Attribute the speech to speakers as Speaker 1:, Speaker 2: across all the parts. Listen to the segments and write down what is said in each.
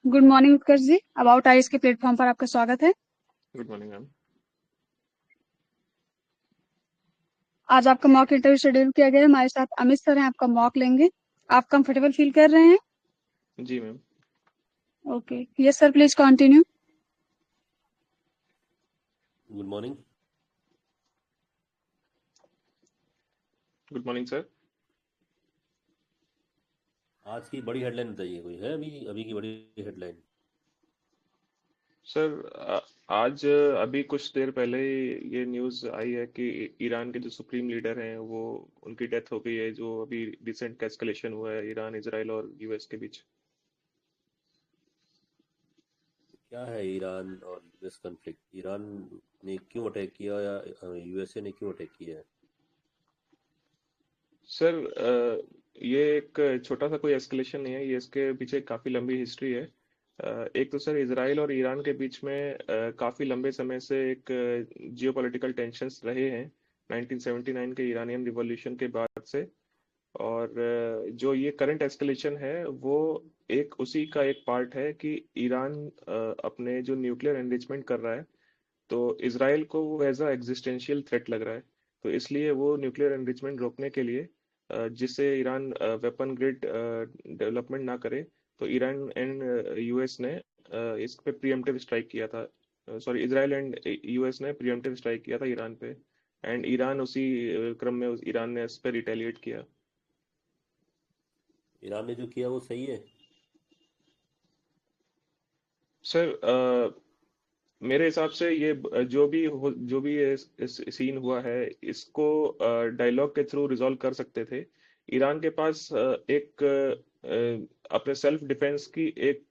Speaker 1: Good morning Utkarsh ji. About eyes के platform पर आपका स्वागत है।
Speaker 2: Good morning ma'am.
Speaker 1: आज आपका मॉक इंटरव्यू शेड्यूल किया गया है। हमारे साथ अमित सर हैं, आपका मॉक लेंगे। आप कंफर्टेबल फील कर रहे हैं?
Speaker 2: जी ma'am.
Speaker 1: Okay, yes sir, please continue.
Speaker 3: Good morning.
Speaker 2: Good morning sir.
Speaker 3: आज की बड़ी हेडलाइन बताइए, कोई है अभी अभी की बड़ी हेडलाइन?
Speaker 2: सर आज अभी कुछ देर पहले ये न्यूज़ आई है कि ईरान के जो सुप्रीम लीडर हैं वो उनकी डेथ हो गई है, जो अभी रिसेंट एस्केलेशन हुआ है ईरान इसराइल और यूएस के बीच।
Speaker 3: क्या है ईरान और यूएस कॉन्फ्लिक्ट? ईरान ने क्यों अटैक किया या यूएसए ने क्यों अटैक किया है?
Speaker 2: सर ये एक छोटा सा कोई एस्केलेशन नहीं है, ये इसके पीछे काफ़ी लंबी हिस्ट्री है। एक तो सर इसराइल और ईरान के बीच में काफ़ी लंबे समय से एक जियोपॉलिटिकल टेंशन्स रहे हैं 1979 के इरानियन रिवॉल्यूशन के बाद से। और जो ये करंट एस्केलेशन है वो एक उसी का एक पार्ट है कि ईरान अपने जो न्यूक्लियर एनरिचमेंट कर रहा है, तो इसराइल को वो एज अ एग्जिस्टेंशियल थ्रेट लग रहा है। तो इसलिए वो न्यूक्लियर एनरिचमेंट रोकने के लिए जिससे ईरान वेपन ग्रिड डेवलपमेंट ना करे, तो ईरान एंड यूएस ने इस पे प्रीएम्प्टिव स्ट्राइक किया था। सॉरी, इसराइल एंड यूएस ने प्रीएम्प्टिव स्ट्राइक किया था ईरान पे। एंड ईरान उसी क्रम में ईरान ने इस पे रिटेलिएट किया।
Speaker 3: ईरान ने जो किया वो सही है?
Speaker 2: सर मेरे हिसाब से ये जो भी ये इस सीन हुआ है, इसको डायलॉग के थ्रू रिजॉल्व कर सकते थे। ईरान के पास एक अपने सेल्फ डिफेंस की एक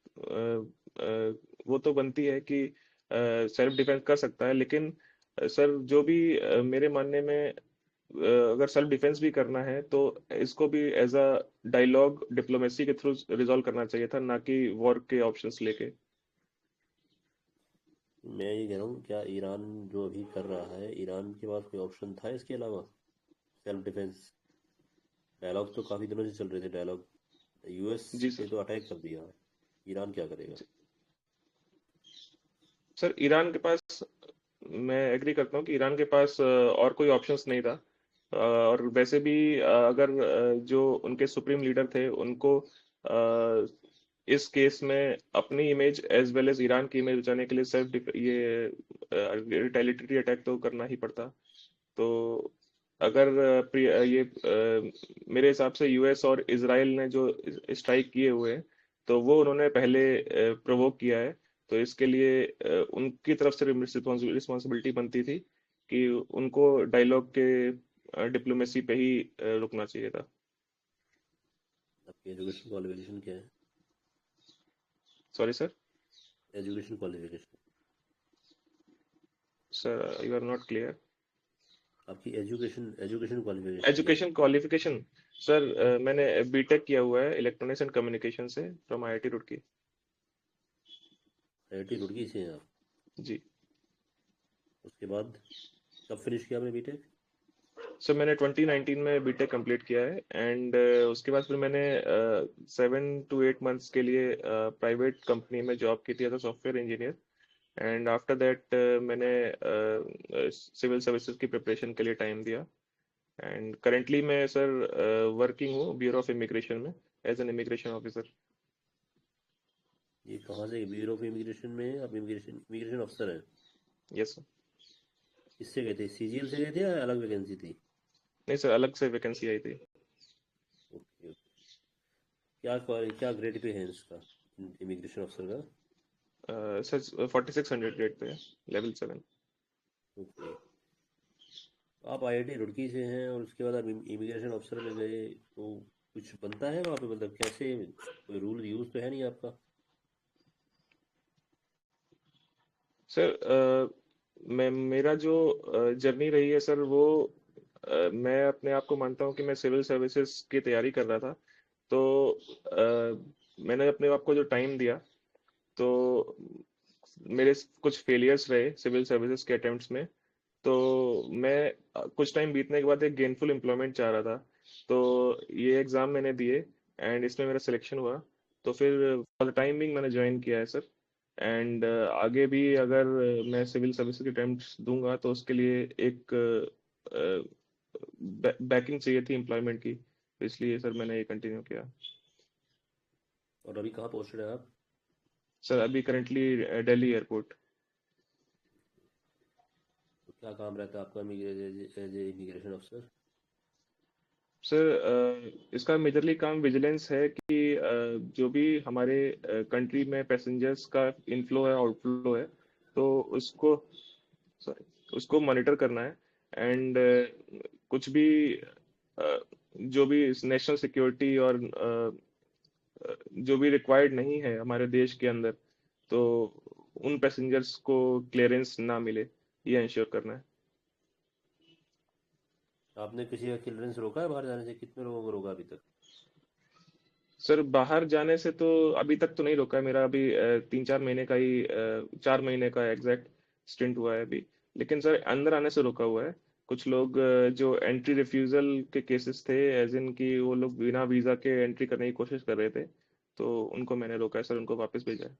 Speaker 2: वो तो बनती है कि सेल्फ डिफेंस कर सकता है, लेकिन सर जो भी मेरे मानने में अगर सेल्फ डिफेंस भी करना है तो इसको भी एज अ डायलॉग डिप्लोमेसी के थ्रू रिजॉल्व करना चाहिए था, ना कि वॉर के ऑप्शंस लेके।
Speaker 3: मैं ये कह रहा हूँ, क्या ईरान जो अभी कर रहा है, ईरान के पास कोई ऑप्शन था इसके अलावा? सेल्फ डिफेंस डायलॉग तो काफ़ी दिनों से चल रहे थे डायलॉग। यूएस
Speaker 2: जी
Speaker 3: ने
Speaker 2: सर।
Speaker 3: तो अटैक कर दिया, ईरान क्या करेगा?
Speaker 2: सर ईरान के पास, मैं एग्री करता हूँ कि ईरान के पास और कोई ऑप्शंस नहीं था। और वैसे भी अगर जो उनके सुप्रीम लीडर थे उनको इस केस में अपनी image as well as Iran की इमेज बचाने के लिए सिर्फ ये रिटेलिटरी अटैक तो करना ही पड़ता। तो अगर मेरे हिसाब से यूएस और इसराइल ने जो स्ट्राइक किए हुए हैं, तो वो उन्होंने पहले प्रोवोक किया है। तो इसके लिए उनकी तरफ से रिस्पॉन्सिबिलिटी बनती थी कि उनको डायलॉग के डिप्लोमेसी पे ही रुकना चाहिए था।
Speaker 3: आपकी एजुकेशन क्वालिफिकेशन क्या है?
Speaker 2: Sorry sir.
Speaker 3: Education qualification?
Speaker 2: Sir you are not clear.
Speaker 3: आपकी एजुकेशन एजुकेशन क्वालिफिकेशन क्या है?
Speaker 2: Education qualification? सर मैंने बीटेक किया हुआ है इलेक्ट्रॉनिक्स एंड कम्युनिकेशन से from IIT Roorkee.
Speaker 3: IIT Roorkee से हैं आप?
Speaker 2: जी।
Speaker 3: उसके बाद कब फिनिश किया आपने बीटेक?
Speaker 2: सर मैंने 2019 में बीटेक कंप्लीट किया है। एंड उसके बाद फिर मैंने 7 to 8 मंथ्स के लिए प्राइवेट कंपनी में जॉब की थी as a software engineer. And after that मैंने सिविल सर्विसेज की प्रिपरेशन के लिए टाइम दिया। एंड करेंटली मैं सर वर्किंग हूँ ब्यूरो ऑफ इमिग्रेशन में एज एन इमिग्रेशन ऑफिसर।
Speaker 3: ये कहाँ से? ब्यूरो ऑफ इमिग्रेशन में आप इमिग्रेशन इमिग्रेशन अफसर हैं?
Speaker 2: Yes sir.
Speaker 3: किससे गए थे, सीजीएल से गए थे या अलग वैकेंसी थी?
Speaker 2: नहीं सर, अलग से वैकेंसी आई थी।
Speaker 3: Okay okay. क्या ग्रेड पे है इसका, इमिग्रेशन अफसर का?
Speaker 2: सर 4600 ग्रेड पे है, लेवल 7।
Speaker 3: ओके। आप आईआईटी रुड़की से हैं और उसके बाद आप इमिग्रेशन अफसर में गए, तो कुछ बनता है वहाँ पे? मतलब कैसे, कोई रूल यूज तो है नहीं आपका?
Speaker 2: सर मैं मेरा जो जर्नी रही है सर वो मैं अपने आप को मानता हूँ कि मैं सिविल सर्विसेज की तैयारी कर रहा था। तो मैंने अपने आप को जो टाइम दिया, तो मेरे कुछ फेलियर्स रहे सिविल सर्विसेज के अटेम्प्ट्स में। तो मैं कुछ टाइम बीतने के बाद एक गेनफुल एम्प्लॉयमेंट चाह रहा था। तो ये एग्ज़ाम मैंने दिए एंड इसमें मेरा सिलेक्शन हुआ। तो फिर फॉर द टाइम बिंग मैंने ज्वाइन किया है सर। एंड आगे भी अगर मैं सिविल सर्विस के अटेम्प्ट्स दूंगा तो उसके लिए एक बैकिंग चाहिए थी एम्प्लॉयमेंट की, तो इसलिए सर मैंने ये कंटिन्यू किया।
Speaker 3: और अभी कहाँ पोस्टेड है आप?
Speaker 2: सर अभी करंटली दिल्ली एयरपोर्ट।
Speaker 3: तो क्या काम रहता है आपका एज ए इमिग्रेशन अफसर?
Speaker 2: सर इसका मेजरली काम विजिलेंस है कि जो भी हमारे कंट्री में पैसेंजर्स का इनफ्लो है आउटफ्लो है, तो उसको, सॉरी, उसको मॉनिटर करना है। एंड कुछ भी जो भी नेशनल सिक्योरिटी और जो भी रिक्वायर्ड नहीं है हमारे देश के अंदर, तो उन पैसेंजर्स को क्लियरेंस ना मिले, ये इंश्योर करना है।
Speaker 3: आपने किसी का क्लियरेंस रोका है बाहर जाने से? कितने लोगों को रोका अभी तक?
Speaker 2: सर बाहर जाने से तो अभी तक तो नहीं रोका है मेरा। अभी 3-4 महीने का ही 4 महीने का एग्जैक्ट स्टिंट हुआ है अभी। लेकिन सर अंदर आने से रोका हुआ है। कुछ लोग जो एंट्री रिफ्यूजल के केसेस थे, एज इन कि वो लोग बिना वीजा के एंट्री करने की कोशिश कर रहे थे, तो उनको मैंने रोका है सर, उनको वापस भेजा है।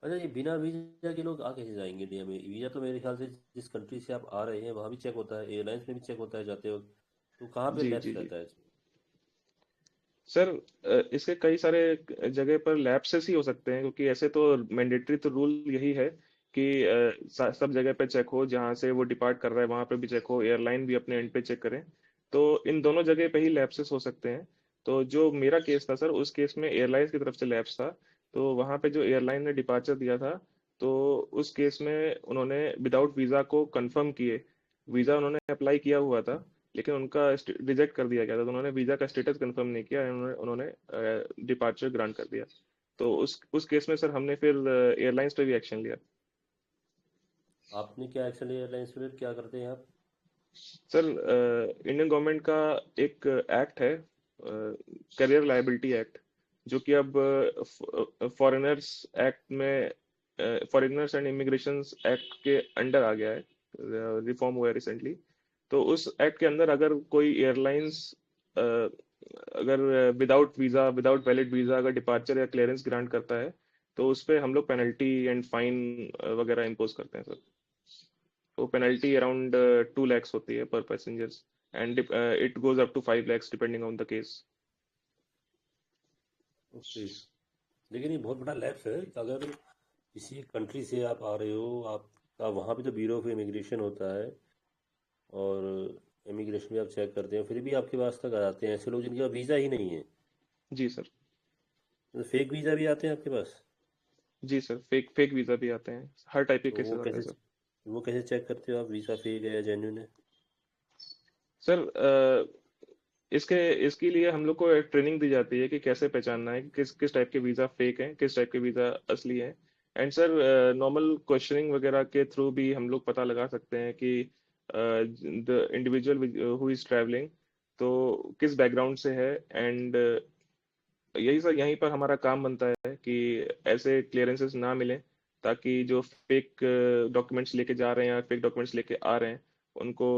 Speaker 3: अच्छा, ये बिना वीजा के लोग आ कैसे जाएंगे इंडिया में? वीजा तो मेरे ख्याल से जिस कंट्री से आप आ रहे हैं वहाँ भी चेक होता है, एयरलाइंस में भी चेक होता है जाते वक्त। तो कहाँ पे
Speaker 2: जी जी
Speaker 3: लैप्स
Speaker 2: जी
Speaker 3: रहता है इसमें?
Speaker 2: सर इसके कई सारे जगह पर लैप्सेस ही हो सकते हैं, क्योंकि ऐसे तो मैंडेटरी तो रूल यही है कि सब जगह पे चेक हो, जहाँ से वो डिपार्ट कर रहा है वहां पे भी चेक हो, एयरलाइन भी अपने एंड पे चेक करें। तो इन दोनों जगह पे ही लैप्सेस हो सकते हैं। तो जो मेरा केस था सर, उस केस में एयरलाइंस की तरफ से लैप्स था। तो वहां पे जो एयरलाइन ने डिपार्चर दिया था, तो उस केस में उन्होंने विदाउट वीजा को कंफर्म किए, वीजा उन्होंने अप्लाई किया हुआ था लेकिन उनका रिजेक्ट कर दिया गया था, तो उन्होंने वीजा का स्टेटस कंफर्म नहीं किया, उन्होंने उन्होंने डिपार्चर ग्रांट कर दिया। तो उस केस में सर हमने फिर एयरलाइंस पे भी एक्शन लिया।
Speaker 3: आपने क्या एक्शन लिया एयरलाइंस पे? फिर क्या करते हैं आप?
Speaker 2: सर इंडियन गवर्नमेंट का एक एक्ट है, करियर लायबिलिटी एक्ट, जो कि अब फॉरेनर्स एक्ट में, फॉरेनर्स एंड इमिग्रेशन एक्ट के अंडर आ गया है, रिफॉर्म हुआ है रिसेंटली। तो उस एक्ट के अंदर अगर कोई एयरलाइंस अगर without visa, without valid visa अगर डिपार्चर या क्लियरेंस ग्रांट करता है, तो उस पे हम लोग पेनल्टी एंड फाइन वगैरह इम्पोज करते हैं सर। तो पेनल्टी अराउंड 2 lakhs होती है पर passengers, and it goes up to 5 lakhs depending on the case.
Speaker 3: Okay. लेकिन ये बहुत बड़ा लैप्स है। अगर किसी कंट्री से आप आ रहे हो, आपका वहाँ भी तो ब्यूरो ऑफ इमिग्रेशन होता है, और इमिग्रेशन भी आप चेक करते हैं, फिर भी आपके पास तक आ जाते हैं ऐसे लोग जिनके पास वीज़ा ही नहीं है।
Speaker 2: जी सर।
Speaker 3: तो फेक वीज़ा भी आते हैं आपके पास?
Speaker 2: जी सर, फेक फेक वीज़ा भी आते हैं, हर टाइप के
Speaker 3: तो
Speaker 2: केसेस आते हैं सर।
Speaker 3: वो कैसे चेक करते हो आप वीज़ा फेक है या जेन्युइन है?
Speaker 2: सर इसके इसके लिए हम लोग को एक ट्रेनिंग दी जाती है कि कैसे पहचानना है कि किस किस टाइप के वीज़ा फेक हैं, किस टाइप के वीज़ा असली हैं। एंड सर नॉर्मल क्वेश्चनिंग वगैरह के थ्रू भी हम लोग पता लगा सकते हैं कि the individual who is travelling तो किस बैकग्राउंड से है। एंड यही सर, यहीं पर हमारा काम बनता है कि ऐसे क्लियरेंसेस ना मिले, ताकि जो फेक डॉक्यूमेंट्स लेके जा रहे हैं या फेक डॉक्यूमेंट्स लेके आ रहे हैं उनको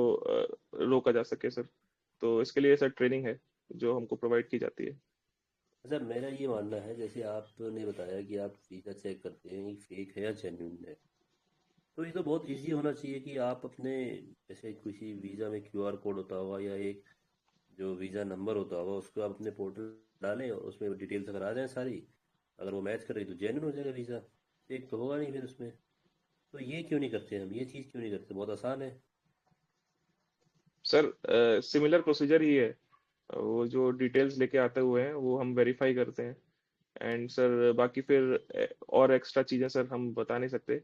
Speaker 2: रोका जा सके सर। तो इसके लिए सर ट्रेनिंग है जो हमको प्रोवाइड की जाती है।
Speaker 3: अच्छा, मेरा ये मानना है, जैसे आपने बताया कि आप वीज़ा चेक करते हैं कि फेक है या जेन्युइन है, तो ये तो बहुत इजी होना चाहिए कि आप अपने, जैसे किसी वीज़ा में क्यूआर कोड होता होगा या एक जो वीज़ा नंबर होता होगा, उसको आप अपने पोर्टल डालें और उसमें डिटेल्स अगर आ जाए सारी, अगर वो मैच कर रही तो जेन्युइन हो जाएगा वीज़ा। फेक तो होगा नहीं फिर उसमें। तो ये क्यों नहीं करते हम? ये चीज़ क्यों नहीं करते? बहुत आसान है।
Speaker 2: सर सिमिलर प्रोसीजर ही है, वो जो डिटेल्स लेके आते हुए हैं वो हम वेरीफाई करते हैं। एंड सर बाकी फिर और एक्स्ट्रा चीज़ें सर हम बता नहीं सकते,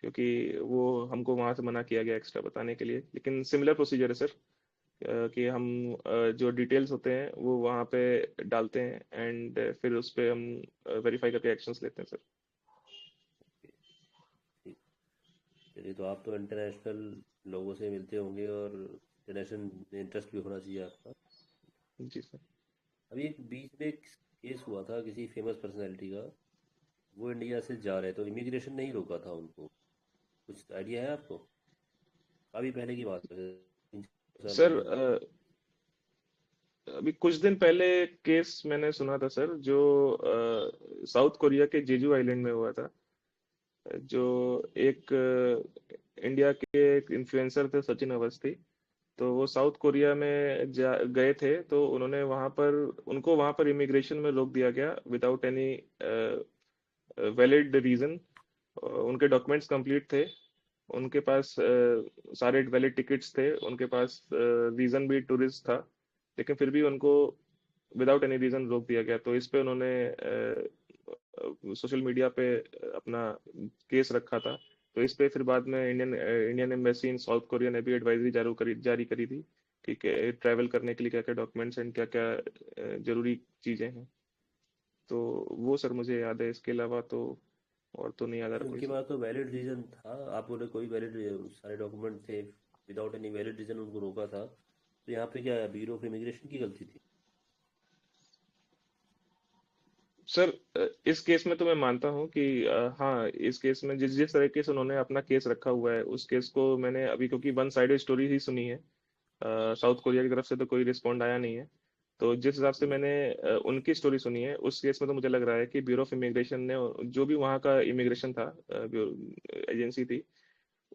Speaker 2: क्योंकि वो हमको वहाँ से मना किया गया एक्स्ट्रा बताने के लिए। लेकिन सिमिलर प्रोसीजर है सर, कि हम जो डिटेल्स होते हैं वो वहाँ पे डालते हैं, एंड फिर उस पे हम वेरीफाई करके एक्शंस लेते हैं सर।
Speaker 3: ठीक। चलिए, तो आप तो इंटरनेशनल लोगों से मिलते होंगे और इंटरनेशनल इंटरेस्ट भी होना चाहिए आपका।
Speaker 2: जी सर।
Speaker 3: अभी एक बीच में एक केस हुआ था किसी फेमस पर्सनैलिटी का, वो इंडिया से जा रहे तो इमिग्रेशन नहीं रोका था उनको। कुछ आइडिया है आपको? काफ़ी पहले की बात है, 3-4 साल
Speaker 2: सर
Speaker 3: पहले की।
Speaker 2: अभी कुछ दिन पहले केस मैंने सुना था सर, जो साउथ कोरिया के जेजू आइलैंड में हुआ था। जो एक इंडिया के एक इन्फ्लुएंसर थे, सचिन अवस्थी। तो वो साउथ कोरिया में गए थे, तो उन्होंने उनको वहां पर इमिग्रेशन में रोक दिया गया विदाउट एनी वैलिड रीजन। उनके डॉक्यूमेंट्स कंप्लीट थे, उनके पास सारे वैलिड टिकट्स थे, उनके पास रीजन भी टूरिस्ट था, लेकिन फिर भी उनको विदाउट एनी रीजन रोक दिया गया। तो इस पे उन्होंने सोशल मीडिया पे अपना केस रखा था। तो इस पे फिर बाद में Indian embassy in south Korea ने भी एडवाइजरी जारी करी थी कि ट्रैवल करने के लिए क्या क्या डॉक्यूमेंट्स एंड क्या क्या जरूरी चीजें हैं। तो वो सर मुझे याद है, इसके अलावा तो और तो नहीं याद आ
Speaker 3: नहीं,
Speaker 2: रहा कोई
Speaker 3: उनके
Speaker 2: सर।
Speaker 3: पास तो वैलिड रीजन था। आप बोले कोई वैलिड, सारे डॉक्यूमेंट थे, विदाउट एनी वैलिड रीजन उनको रोका था। तो यहाँ पे क्या ब्यूरो ऑफ इमिग्रेशन की गलती थी?
Speaker 2: सर इस केस में तो मैं मानता हूँ कि हाँ, इस केस में जिस जिस तरीके से उन्होंने अपना केस रखा हुआ है, उस केस को मैंने अभी, क्योंकि वन साइडेड स्टोरी ही सुनी है, साउथ कोरिया की तरफ से तो कोई रिस्पॉन्ड आया नहीं है। तो जिस हिसाब से
Speaker 3: हम्म,
Speaker 2: मैंने उनकी स्टोरी सुनी है, उस केस में तो मुझे लग रहा है कि ब्यूरो ऑफ इमिग्रेशन ने, जो भी वहाँ का इमिग्रेशन था, एजेंसी थी,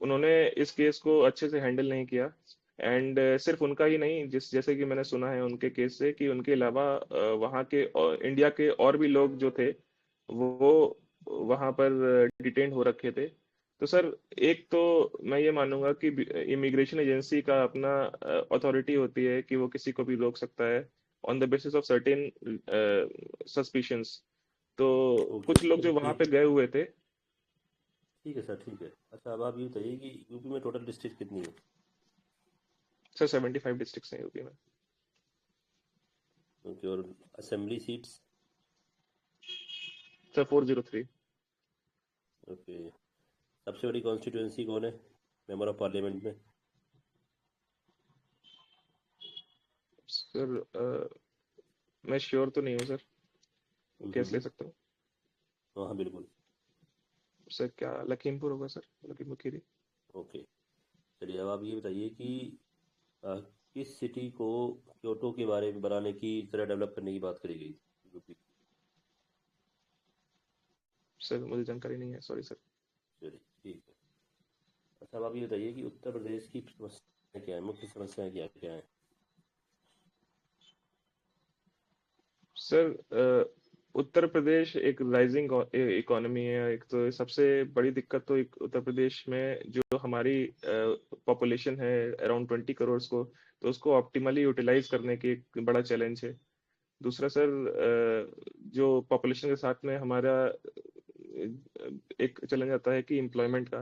Speaker 2: उन्होंने इस केस को अच्छे से हैंडल नहीं किया। एंड सिर्फ उनका ही नहीं, जैसे कि मैंने सुना है उनके केस से कि उनके अलावा वहाँ के इंडिया के और भी लोग जो थे, वो वहाँ पर डिटेन हो रखे थे। तो सर, एक तो मैं ये मानूंगा कि इमिग्रेशन एजेंसी का अपना अथॉरिटी होती है कि वो किसी को भी रोक सकता है on the basis of certain suspicions. तो
Speaker 3: ओके,
Speaker 2: कुछ लोग जो वहाँ
Speaker 3: ठीक
Speaker 2: पे
Speaker 3: है।
Speaker 2: गए हुए थे।
Speaker 3: ठीक है सर, ठीक है। अच्छा, अब आप ये बताइए कि यूपी में टोटल डिस्ट्रिक्ट कितनी है?
Speaker 2: सर 75 डिस्ट्रिक्ट हैं यूपी में।
Speaker 3: ओके, और असेंबली सीट्स?
Speaker 2: सर 403।
Speaker 3: ओके। सबसे बड़ी कॉन्स्टिट्यूंसी कौन है मेंबर ऑफ पार्लियामेंट में?
Speaker 2: सर मैं श्योर तो नहीं हूँ सर, कैसे ले
Speaker 3: हम्म।
Speaker 2: सकता हूँ।
Speaker 3: हाँ हाँ, बिल्कुल।
Speaker 2: सर क्या लखीमपुर होगा सर, लखीमपुर खीरी।
Speaker 3: ओके, चलिए अब आप ये बताइए कि किस सिटी को क्योटो के बारे में बनाने की तरह डेवलप करने की बात करी गई थी यूपी की?
Speaker 2: सर मुझे जानकारी नहीं है, सॉरी सर।
Speaker 3: चलिए, ठीक है। अच्छा, अब आप ये बताइए कि उत्तर प्रदेश की समस्याएं क्या है, मुख्य समस्याएं क्या क्या है?
Speaker 2: सर उत्तर प्रदेश एक राइजिंग इकोनॉमी है। एक तो सबसे बड़ी दिक्कत तो एक उत्तर प्रदेश में जो हमारी पॉपुलेशन है अराउंड 20 करोड़ को, तो उसको ऑप्टिमली यूटिलाइज करने की एक बड़ा चैलेंज है। दूसरा सर, जो पॉपुलेशन के साथ में हमारा एक चैलेंज आता है कि एम्प्लॉयमेंट का।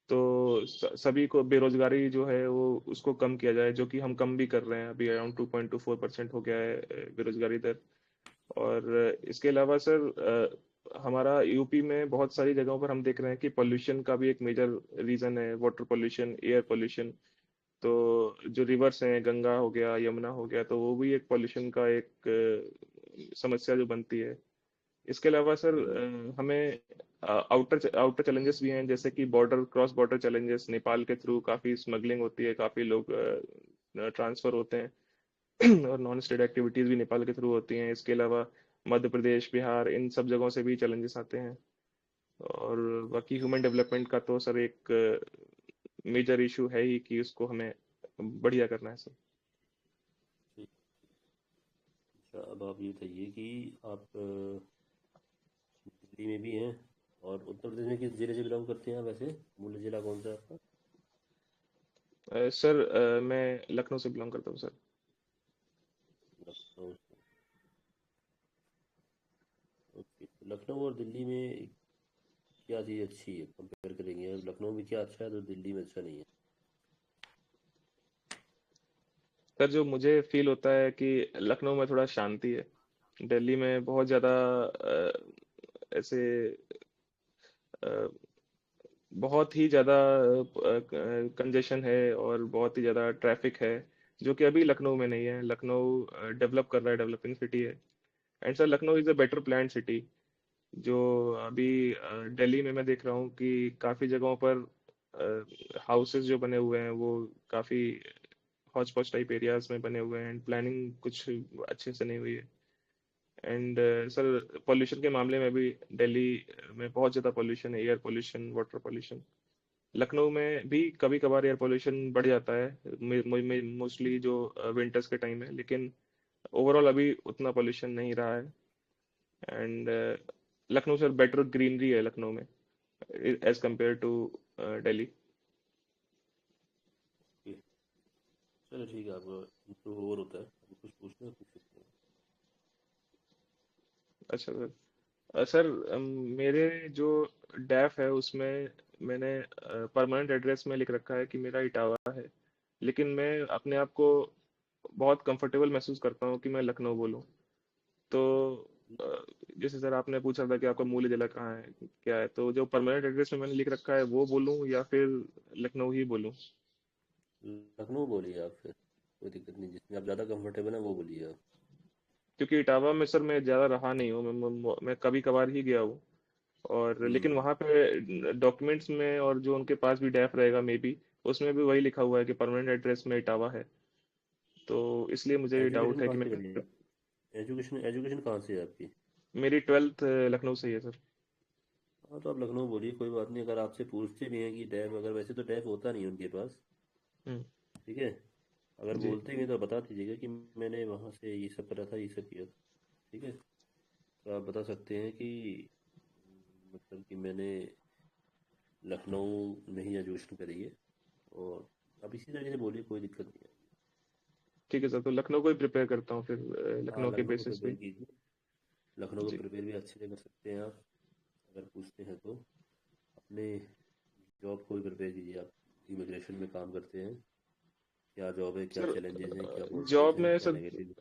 Speaker 2: तो सभी को बेरोजगारी जो है वो उसको कम किया जाए, जो कि हम कम भी कर रहे हैं। अभी अराउंड 2.24% हो गया है बेरोजगारी दर। और इसके अलावा सर, हमारा यूपी में बहुत सारी जगहों पर हम देख रहे हैं कि पोल्यूशन का भी एक मेजर रीजन है, वाटर पोल्यूशन, एयर पोल्यूशन। तो जो रिवर्स हैं, गंगा हो गया, यमुना हो गया, तो वो भी एक पोल्यूशन का एक समस्या जो बनती है। इसके अलावा सर
Speaker 3: हम्म।
Speaker 2: हमें आउटर आउटर चैलेंजेस भी हैं, जैसे कि क्रॉस बॉर्डर चैलेंजेस। नेपाल के थ्रू काफ़ी स्मगलिंग होती है, काफ़ी लोग ट्रांसफ़र होते हैं और नॉन स्टेट एक्टिविटीज़ भी नेपाल के थ्रू होती हैं। इसके अलावा मध्य प्रदेश, बिहार, इन सब जगहों से भी चैलेंजेस आते हैं। और बाकी ह्यूमन डेवलपमेंट का तो सर एक मेजर इशू है ही कि उसको हमें बढ़िया करना है सर।
Speaker 3: ठीक। अच्छा, अब आप ये बताइए कि आप दिल्ली में भी हैं, और उत्तर प्रदेश में किस जिले से बिलोंग करते हैं आप वैसे? मूल जिला कौन सा है आपका?
Speaker 2: सर मैं लखनऊ से बिलोंग करता हूँ सर।
Speaker 3: लखनऊ से। ओके, तो लखनऊ और दिल्ली में क्या चीज़ अच्छी है, कंपेयर करेंगे? लखनऊ में क्या अच्छा है तो दिल्ली में अच्छा नहीं है?
Speaker 2: सर जो मुझे फील होता है कि लखनऊ में थोड़ा शांति है, दिल्ली में बहुत ज़्यादा ऐसे अ, बहुत ही ज़्यादा कंजेशन है और बहुत ही ज़्यादा ट्रैफिक है, जो कि अभी लखनऊ में नहीं है। लखनऊ डेवलप कर रहा है, डेवलपिंग सिटी है। And sir Lucknow is a better plan city. जो अभी दिल्ली में मैं देख रहा हूँ कि काफ़ी जगहों पर हाउसेस जो बने हुए हैं वो काफ़ी हौच पौच टाइप एरियाज में बने हुए हैं एंड प्लानिंग कुछ अच्छे से नहीं हुई है। एंड सर पॉल्यूशन के मामले में भी दिल्ली में बहुत ज़्यादा पॉल्यूशन है, air pollution, water pollution. Lucknow में भी कभी कभार एयर पॉल्यूशन बढ़ जाता है मोस्टली जो विंटर्स के टाइम है, लेकिन ओवरऑल अभी उतना पॉल्यूशन नहीं रहा है। And Lucknow sir better greenery है लखनऊ में as compare to Delhi.
Speaker 3: Okay, चलो ठीक है, आपका इम्प्रूव और होता है। अभी कुछ पूछना है, पूछ सकते हैं।
Speaker 2: अच्छा सर। सर मेरे जो डैफ है उसमें मैंने परमानेंट एड्रेस में लिख रखा है कि मेरा इटावा है, लेकिन मैं अपने आप को बहुत कंफर्टेबल महसूस करता हूँ कि मैं लखनऊ बोलूँ। तो अ, जैसे सर आपने पूछा था कि आपका मूल जिला कहाँ है, क्या है, तो जो परमानेंट एड्रेस में मैंने लिख रखा है वो बोलूँ या फिर लखनऊ ही बोलूँ?
Speaker 3: लखनऊ बोलिए आप फिर, कोई दिक्कत नहीं, जिसमें आप ज़्यादा कंफर्टेबल हैं वो बोलिए आप।
Speaker 2: क्योंकि इटावा में सर मैं ज़्यादा रहा नहीं हूँ, मैं कभी कभार ही गया हूँ। और लेकिन
Speaker 3: हम्म।
Speaker 2: वहाँ पे डॉक्यूमेंट्स में और जो उनके पास भी डैफ रहेगा मे बी, उसमें भी वही लिखा हुआ है कि परमानेंट एड्रेस में इटावा है। तो इसलिए मुझे डाउट
Speaker 3: एजुकेशन
Speaker 2: है
Speaker 3: कहाँ
Speaker 2: कि
Speaker 3: से
Speaker 2: मैं,
Speaker 3: करी है? एजुकेशन एजुकेशन कहाँ से है आपकी?
Speaker 2: मेरी ट्वेल्थ लखनऊ से ही है सर।
Speaker 3: हाँ, तो आप लखनऊ बोलिए, कोई बात नहीं। अगर आपसे पूछते भी हैं कि डैफ, अगर वैसे तो डैफ होता नहीं है उनके पास,
Speaker 2: हम्म।
Speaker 3: ठीक है, अगर
Speaker 2: जी।
Speaker 3: बोलते भी हैं तो बता दीजिएगा कि मैंने वहाँ से ये सब करा था, ये सब किया था, ठीक है। तो आप बता सकते हैं कि मतलब कि मैंने लखनऊ में ही एजुकेशन करी है, और आप इसी तरीके से बोलिए, कोई दिक्कत नहीं है।
Speaker 2: ठीक है सर, तो लखनऊ को ही प्रिपेयर करता हूँ फिर,
Speaker 3: हाँ,
Speaker 2: लखनऊ के
Speaker 3: लखनऊ को
Speaker 2: बेसिस पे।
Speaker 3: प्रिपेयर कीजिए। लखनऊ को
Speaker 2: जी।
Speaker 3: प्रिपेयर भी अच्छे से कर सकते हैं आप, अगर पूछते हैं तो। अपने जॉब को भी प्रिपेयर कीजिए। आप इमिग्रेशन में काम करते हैं, क्या जॉब है, क्या
Speaker 2: सर
Speaker 3: चैलेंजेस हैं, क्या
Speaker 2: जॉब
Speaker 3: पॉजिटिव्स हैं,
Speaker 2: में
Speaker 3: क्या
Speaker 2: सर
Speaker 3: नेगेटिव?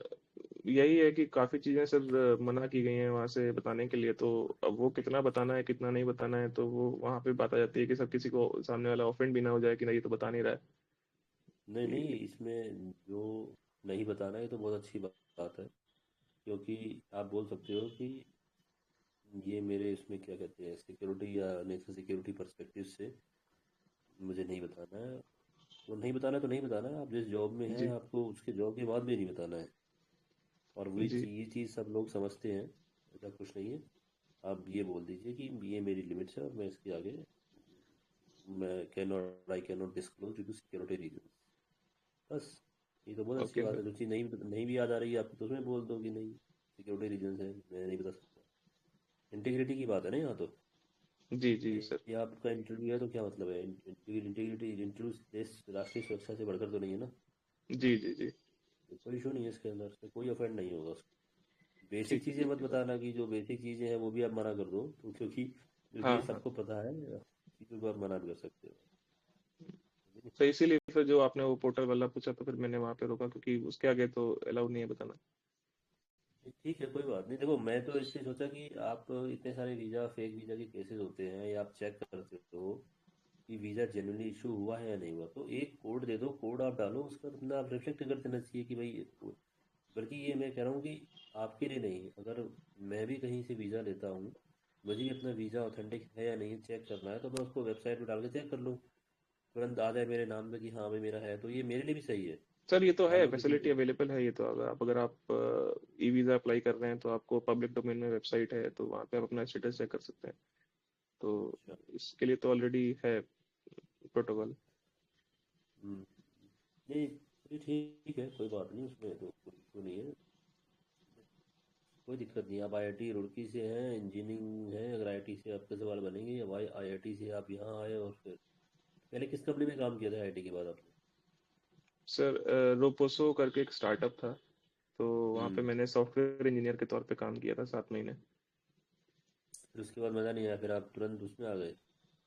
Speaker 2: यही है कि काफ़ी चीज़ें सर मना की गई हैं वहाँ से बताने के लिए, तो अब वो कितना बताना है कितना नहीं बताना है, तो वो वहाँ पे बात आ जाती है कि सब किसी को सामने वाला ऑफेंड भी ना हो जाए कि नहीं ये तो बता नहीं रहा है
Speaker 3: नहीं नहीं,
Speaker 2: कि।
Speaker 3: इसमें जो नहीं बताना है, ये तो बहुत अच्छी बात है। क्योंकि आप बोल सकते हो कि ये मेरे इसमें क्या कहते हैं, सिक्योरिटी या नेशनल सिक्योरिटी पर्सपेक्टिव से मुझे नहीं बताना है। वो नहीं बताना है तो नहीं बताना है। आप जिस जॉब में हैं,
Speaker 2: जी।
Speaker 3: आपको उसके जॉब के बाद भी नहीं बताना है। और वही
Speaker 2: जी।
Speaker 3: ये चीज़ सब लोग समझते हैं, ऐसा कुछ नहीं है। आप ये बोल दीजिए कि ये मेरी लिमिट्स है और मैं इसके आगे, मैं I can not disclose due to security reason. बस, ये तो बहुत अच्छी
Speaker 2: ओके
Speaker 3: बात
Speaker 2: सर।
Speaker 3: है। जो चीज़ नहीं भी याद आ रही है आपको, तो उसमें बोल दो कि नहीं, सिक्योरिटी रीजन है, मैं नहीं बता सकता। इंटीग्रिटी की बात है ना यहाँ तो।
Speaker 2: जी जी सर।
Speaker 3: ये आपका इंटरव्यू है तो क्या मतलब है? इंटीग्रिटी, इंटरव्यू देश राष्ट्रीय सुरक्षा से बढ़कर तो नहीं है ना?
Speaker 2: जी जी जी।
Speaker 3: तो कोई इशू नहीं है इसके अंदर से, कोई ऑफेंड नहीं होगा उसको। बेसिक
Speaker 2: ठीक है
Speaker 3: चीज़ें
Speaker 2: ठीक
Speaker 3: मत
Speaker 2: है सर।
Speaker 3: बताना, कि जो बेसिक चीज़ें हैं वो भी आप मना कर दो, तो क्योंकि
Speaker 2: हाँ
Speaker 3: ये
Speaker 2: हाँ।
Speaker 3: सबको पता है, चीज़ों को आप मना भी कर सकते हो।
Speaker 2: तो इसीलिए फिर जो आपने वो पोर्टल वाला पूछा तो फिर मैंने वहाँ पे रोका, क्योंकि उसके आगे तो अलाउड नहीं है बताना।
Speaker 3: ठीक है, कोई बात नहीं। देखो, मैं तो इसलिए सोचा कि आप इतने सारे वीज़ा, फेक वीज़ा के केसेस होते हैं, या आप चेक करते हो कि वीज़ा जेन्युइनली इशू हुआ है या नहीं हुआ, तो एक कोड दे दो, कोड आप डालो, उसका अपना आप रिफ्लेक्ट कर देना चाहिए कि भाई। बल्कि ये मैं कह रहा हूँ कि आपके लिए नहीं, अगर मैं भी कहीं से वीज़ा लेता हूँ, मुझे भी अपना वीज़ा ऑथेंटिक है या नहीं चेक करना है, तो मैं उसको वेबसाइट पर डाल के चेक कर लूँ, तुरंत आ जाए मेरे नाम पे कि हाँ भाई मेरा है, तो ये मेरे लिए भी सही है।
Speaker 2: सर ये तो
Speaker 3: मान
Speaker 2: है,
Speaker 3: लो किसी
Speaker 2: फैसिलिटी अवेलेबल है ये तो। अगर आप ई वीज़ा अप्लाई कर रहे हैं तो आपको पब्लिक डोमेन में वेबसाइट है, तो वहाँ पे आप अपना स्टेटस चेक कर सकते हैं। तो
Speaker 3: अच्छा।
Speaker 2: इसके लिए तो ऑलरेडी है प्रोटोकॉल।
Speaker 3: हम्म, नहीं, चलिए ठीक है, कोई बात नहीं, उसमें तो कोई इशू नहीं है। कोई दिक्कत नहीं। आप आईआईटी रुड़की से हैं, इंजीनियरिंग है, अगर आईआईटी से आपके सवाल बनेंगे, या भाई आईआईटी से आप यहाँ आए, और फिर पहले किस कंपनी में काम किया था आईआईटी के बाद आपने?
Speaker 2: सर रोपोसो करके एक स्टार्टअप था, तो वहाँ पे
Speaker 3: हम्म।
Speaker 2: मैंने सॉफ्टवेयर इंजीनियर के तौर पे काम किया था 7 महीने।
Speaker 3: फिर उसके बाद मज़ा नहीं आया, फिर आप तुरंत उसमें आ गए,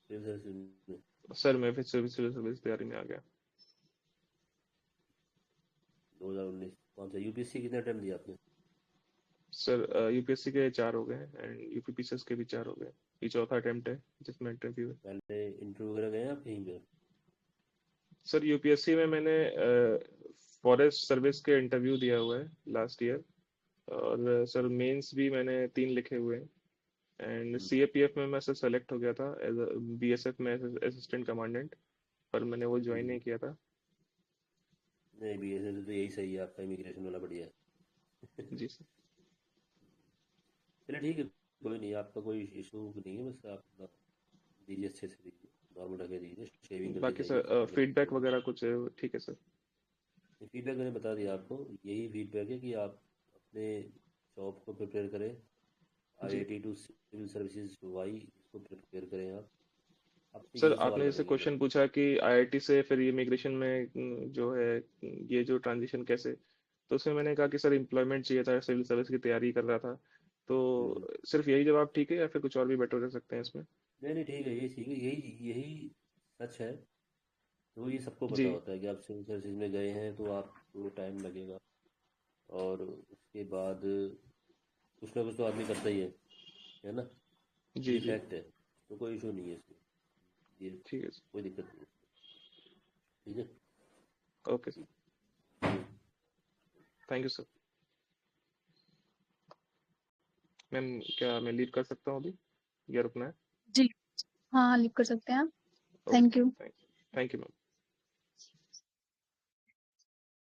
Speaker 3: सिविल सर्विस में?
Speaker 2: सर मैं फिर सिविल सर्विस तैयारी में आ गया।
Speaker 3: 2019 कौन सा यूपीएससी कितने अटेम्प्ट दिया आपने?
Speaker 2: सर यूपीएससी के 4 हो गए एंड यूपीपीसीएस के भी 4 हो गए। ये चौथा अटेम्प्ट है जिसमें इंटरव्यू है।
Speaker 3: पहले इंटरव्यू वगैरह गए आप कहीं पे?
Speaker 2: सर यूपीएससी में मैंने फॉरेस्ट सर्विस के इंटरव्यू दिया हुआ है लास्ट ईयर। और सर मेंस भी मैंने 3 लिखे हुए हैं। एंड
Speaker 3: हम्म,
Speaker 2: सीएपीएफ में मैं सर सेलेक्ट हो गया था एज बीएसएफ में असिस्टेंट कमांडेंट, पर मैंने वो ज्वाइन
Speaker 3: हम्म।
Speaker 2: नहीं किया था।
Speaker 3: नहीं BSS तो यही सही है आपका, इमिग्रेशन वाला बढ़िया है।
Speaker 2: जी सर।
Speaker 3: चलिए ठीक है, कोई नहीं, आपका कोई इशू नहीं है, बस आप अपना दीजिए, अच्छे से दीजिए, नॉर्मल रखे दीजिए, शेविंग करके
Speaker 2: बाकी
Speaker 3: जाइए,
Speaker 2: सर
Speaker 3: फोटो
Speaker 2: फीडबैक
Speaker 3: लगाइए।
Speaker 2: वगैरह कुछ ठीक है सर?
Speaker 3: फीडबैक मैंने बता दिया आपको, यही फीडबैक है कि आप अपने जॉब को प्रिपेयर करें,
Speaker 2: जी
Speaker 3: IIT to civil services why, इसको प्रिपेयर करें आप। आपसे
Speaker 2: सर,
Speaker 3: यही सवाल
Speaker 2: आपने जैसे
Speaker 3: बनेंगे
Speaker 2: क्वेश्चन
Speaker 3: मेरे।
Speaker 2: पूछा कि आईआईटी से फिर इमिग्रेशन में जो है ये जो ट्रांजिशन कैसे, तो उसमें मैंने कहा कि सर एम्प्लॉयमेंट चाहिए था, सिविल सर्विस की तैयारी कर रहा था।
Speaker 3: हम्म।
Speaker 2: तो सिर्फ यही जवाब ठीक है या फिर कुछ और भी बेटर कर सकते हैं इसमें?
Speaker 3: नहीं नहीं, ठीक है, यही ठीक है, यही यही सच है। तो ये सबको पता
Speaker 2: जी।
Speaker 3: होता है कि आप सिविल सर्विसेज में गए हैं तो आपको टाइम लगेगा, और उसके बाद कुछ ना कुछ तो आदमी करता ही है ना,
Speaker 2: जी
Speaker 3: ये
Speaker 2: जी।
Speaker 3: फैक्ट है। तो कोई इशू नहीं है इसमें, ये
Speaker 2: ठीक है सर।
Speaker 3: कोई दिक्कत नहीं है, ठीक है।
Speaker 2: Okay sir. Thank you sir. Ma'am, क्या मैं लीव कर सकता हूँ अभी या रुकना है?
Speaker 1: जी हाँ, लीव कर सकते हैं आप।
Speaker 2: Okay.
Speaker 1: Thank you.
Speaker 2: Thank you ma'am.